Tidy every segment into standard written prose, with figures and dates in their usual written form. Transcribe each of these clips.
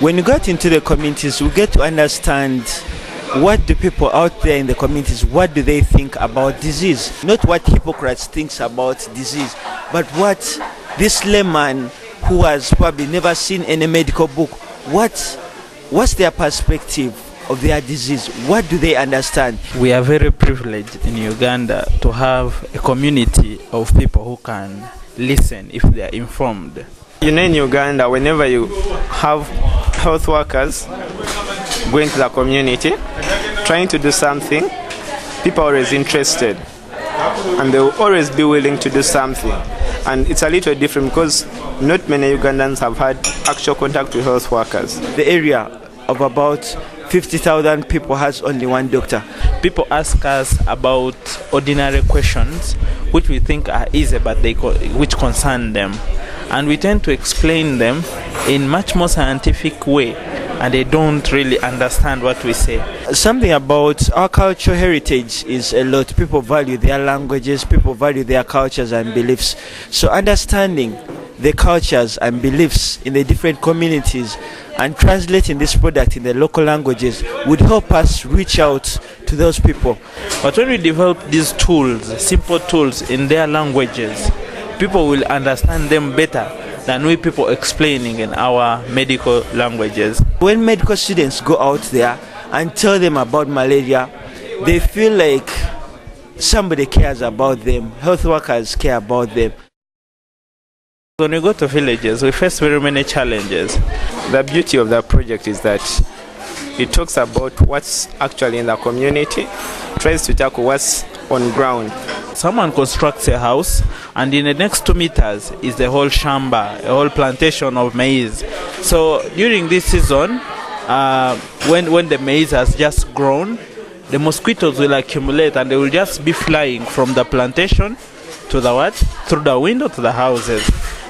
When you get into the communities, we get to understand what do people out there in the communities, what do they think about disease? Not what Hippocrates thinks about disease, but what this layman who has probably never seen any medical book, what's their perspective of their disease? What do they understand? We are very privileged in Uganda to have a community of people who can listen if they are informed. In Uganda, whenever you have health workers going to the community, trying to do something, people are always interested and they will always be willing to do something. And it's a little different because not many Ugandans have had actual contact with health workers. The area of about 50,000 people has only one doctor. People ask us about ordinary questions which we think are easy but which concern them. And we tend to explain them in much more scientific way, and they don't really understand what we say. Something about our cultural heritage is a lot. People value their languages, people value their cultures and beliefs. So understanding the cultures and beliefs in the different communities and translating this product in the local languages would help us reach out to those people. But when we develop these tools, simple tools in their languages, people will understand them better than we people explaining in our medical languages. When medical students go out there and tell them about malaria, they feel like somebody cares about them, health workers care about them. When we go to villages, we face very many challenges. The beauty of the project is that it talks about what's actually in the community, tries to tackle what's on ground. Someone constructs a house, and in the next 2 meters is the whole shamba, a whole plantation of maize. So during this season, when the maize has just grown, the mosquitoes will accumulate and they will just be flying from the plantation to the what? Through the window to the houses.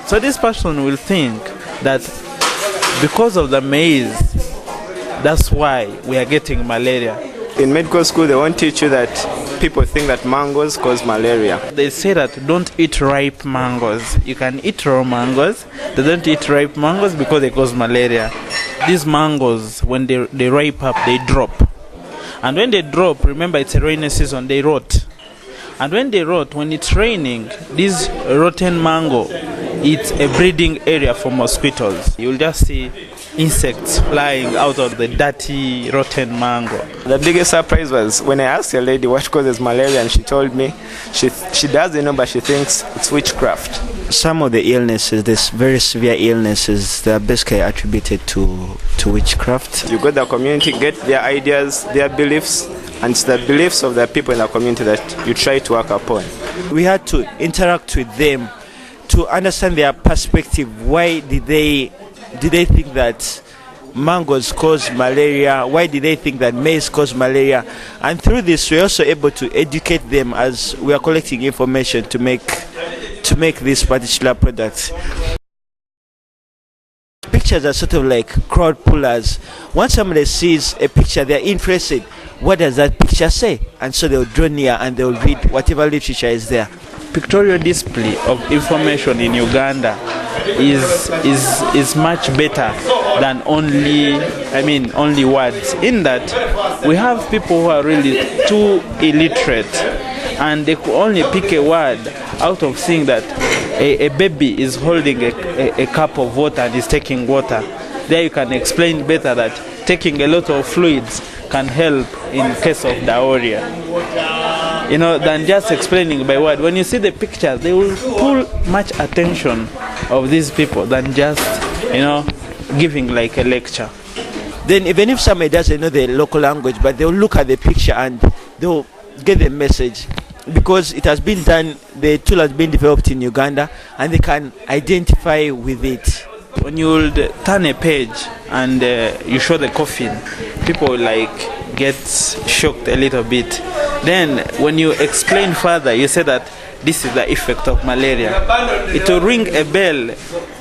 So this person will think that because of the maize, that's why we are getting malaria. In medical school, they won't teach you that people think that mangoes cause malaria. They say that don't eat ripe mangoes. You can eat raw mangoes. They don't eat ripe mangoes because they cause malaria. These mangoes, when they ripe up, they drop. And when they drop, remember it's a rainy season, they rot. And when they rot, when it's raining, this rotten mango, it's a breeding area for mosquitoes. You'll just see insects flying out of the dirty, rotten mango. The biggest surprise was when I asked a lady what causes malaria, and she told me she doesn't know, but she thinks it's witchcraft. Some of the illnesses, these very severe illnesses, they are basically attributed to witchcraft. You go to the community, get their ideas, their beliefs, and it's the beliefs of the people in the community that you try to work upon. We had to interact with them to understand their perspective. Why did they think that mangoes cause malaria? Why did they think that maize cause malaria? And through this, we're also able to educate them as we are collecting information to make this particular product. Pictures are sort of like crowd pullers. Once somebody sees a picture, they're interested. What does that picture say? And so they'll draw near and they'll read whatever literature is there. Pictorial display of information in Uganda is much better than only words. In that we have people who are really too illiterate, and they could only pick a word out of seeing that a baby is holding a cup of water and is taking water. There you can explain better that taking a lot of fluids can help in case of diarrhea, than just explaining by word. When you see the pictures, they will pull much attention of these people than just, giving like a lecture. Then even if somebody doesn't know the local language, but they'll look at the picture and they'll get the message, because it has been done, the tool has been developed in Uganda, and they can identify with it. When you turn a page and you show the coffin, people get shocked a little bit. Then when you explain further, you say that this is the effect of malaria. It will ring a bell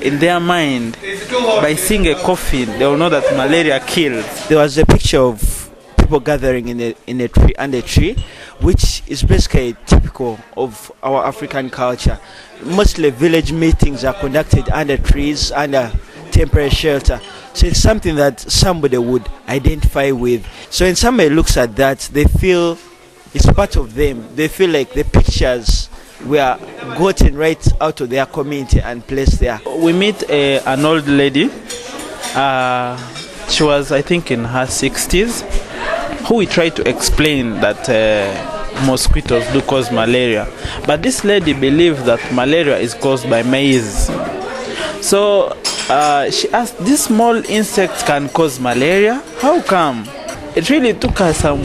in their mind. By seeing a coffin, they will know that malaria kills. There was a picture of people gathering in a tree, under a tree, which is basically typical of our African culture. Mostly village meetings are conducted under trees, under temporary shelter. So it's something that somebody would identify with. So when somebody looks at that, they feel it's part of them. They feel like the pictures were gotten right out of their community and placed there. We meet an old lady. She was, I think, in her 60s, who we tried to explain that mosquitoes do cause malaria. But this lady believed that malaria is caused by maize. So she asked, these small insects can cause malaria? How come? It really took us some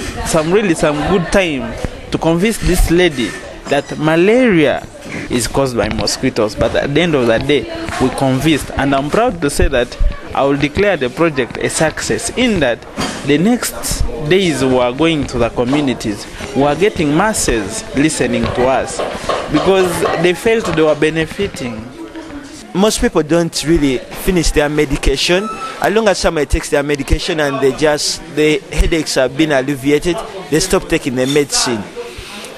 good time to convince this lady that malaria is caused by mosquitoes. But at the end of the day, we convinced, and I'm proud to say that I will declare the project a success, in that the next days we are going to the communities, we are getting masses listening to us because they felt they were benefiting. Most people don't really finish their medication. As long as somebody takes their medication and the headaches have been alleviated, they stop taking the medicine.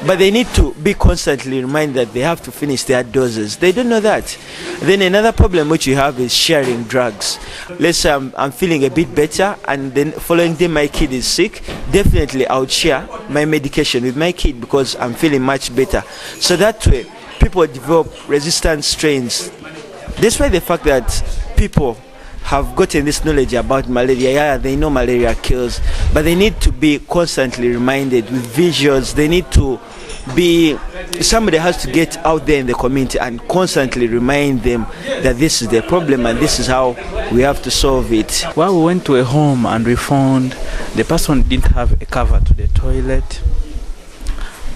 But they need to be constantly reminded that they have to finish their doses. They don't know that. Then another problem which you have is sharing drugs. Let's say I'm feeling a bit better, and then following day my kid is sick. Definitely I would share my medication with my kid because I'm feeling much better. So that way people develop resistant strains. Despite the fact that people have gotten this knowledge about malaria, yeah, they know malaria kills, but they need to be constantly reminded with visuals. They need to be, somebody has to get out there in the community and constantly remind them that this is the problem and this is how we have to solve it. Well, we went to a home and we found the person didn't have a cover to the toilet.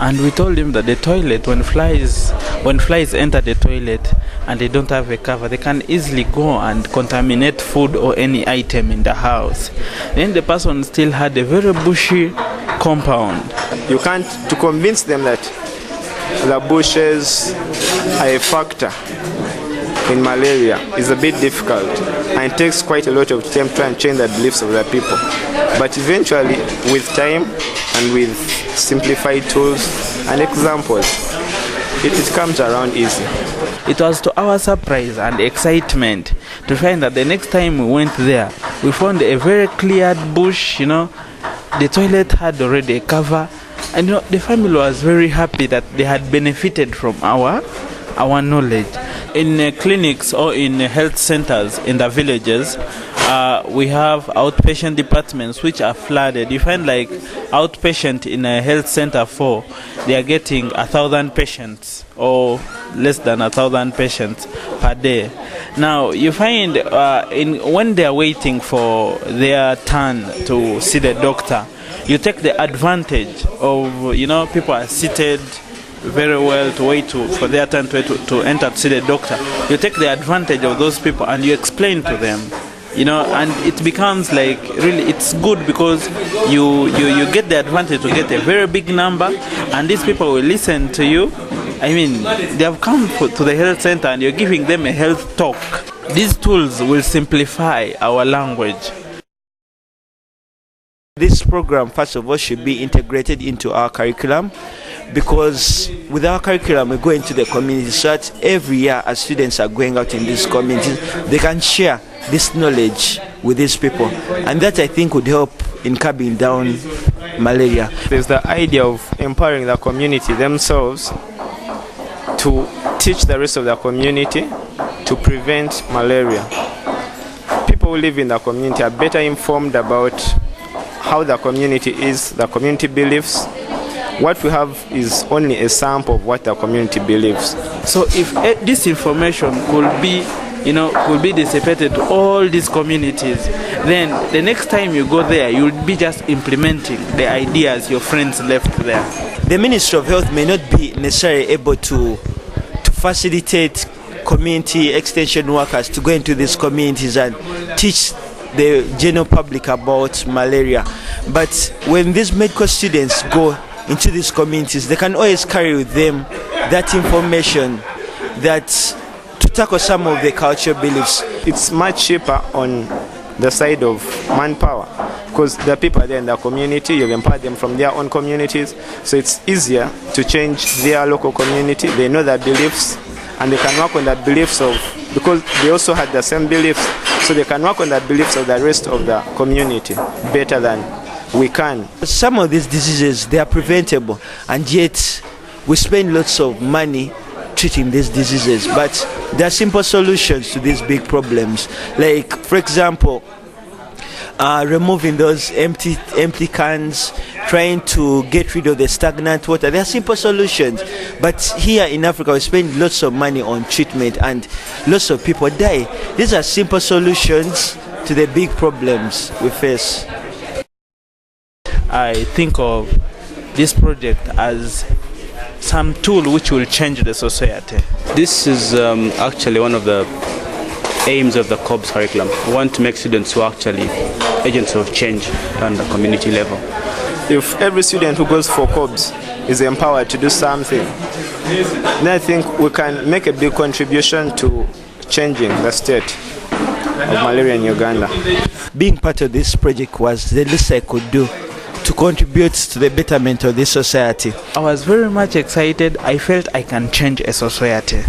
And we told him that the toilet, when flies enter the toilet and they don't have a cover, they can easily go and contaminate food or any item in the house. Then the person still had a very bushy compound. You can't, to convince them that the bushes are a factor in malaria is a bit difficult, and it takes quite a lot of time to try and change the beliefs of the people. But eventually, with time and with simplified tools and examples, it comes around easy. It was to our surprise and excitement to find that the next time we went there, we found a very cleared bush, the toilet had already a cover, and the family was very happy that they had benefited from our knowledge. In clinics or in health centers in the villages, we have outpatient departments which are flooded. You find like outpatient in a health center they are getting 1,000 patients or less than 1,000 patients per day. Now you find when they are waiting for their turn to see the doctor, you take the advantage of people are seated very well to wait for their turn to enter to see the doctor. You take the advantage of those people and you explain to them, and it becomes like really it's good because you get the advantage to get a very big number, and these people will listen to you. I mean, they have come to the health center and you're giving them a health talk. These tools will simplify our language. This program, first of all, should be integrated into our curriculum, because with our curriculum we go into the community so that every year as students are going out in these communities, they can share this knowledge with these people, and that I think would help in curbing down malaria. There's the idea of empowering the community themselves to teach the rest of the community to prevent malaria. People who live in the community are better informed about how the community is, the community beliefs. What we have is only a sample of what the community believes. So if this information could be dissipated to all these communities, then the next time you go there, you'll be just implementing the ideas your friends left there. The Ministry of Health may not be necessarily able to facilitate community extension workers to go into these communities and teach the general public about malaria. But when these medical students go into these communities, they can always carry with them that information that to tackle some of the cultural beliefs. It's much cheaper on the side of manpower because the people are there in the community, you've empowered them from their own communities, so it's easier to change their local community. They know their beliefs and they can work on the beliefs of because they also had the same beliefs, so they can work on the beliefs of the rest of the community better than we can. Some of these diseases, they are preventable, and yet we spend lots of money treating these diseases, but there are simple solutions to these big problems, like for example removing those empty cans, trying to get rid of the stagnant water. There are simple solutions, but here in Africa we spend lots of money on treatment and lots of people die. These are simple solutions to the big problems we face. I think of this project as some tool which will change the society. This is actually one of the aims of the COBES curriculum. We want to make students who are actually agents of change on the community level. If every student who goes for COBES is empowered to do something, then I think we can make a big contribution to changing the state of malaria in Uganda. Being part of this project was the least I could do to contribute to the betterment of this society. I was very much excited. I felt I can change a society.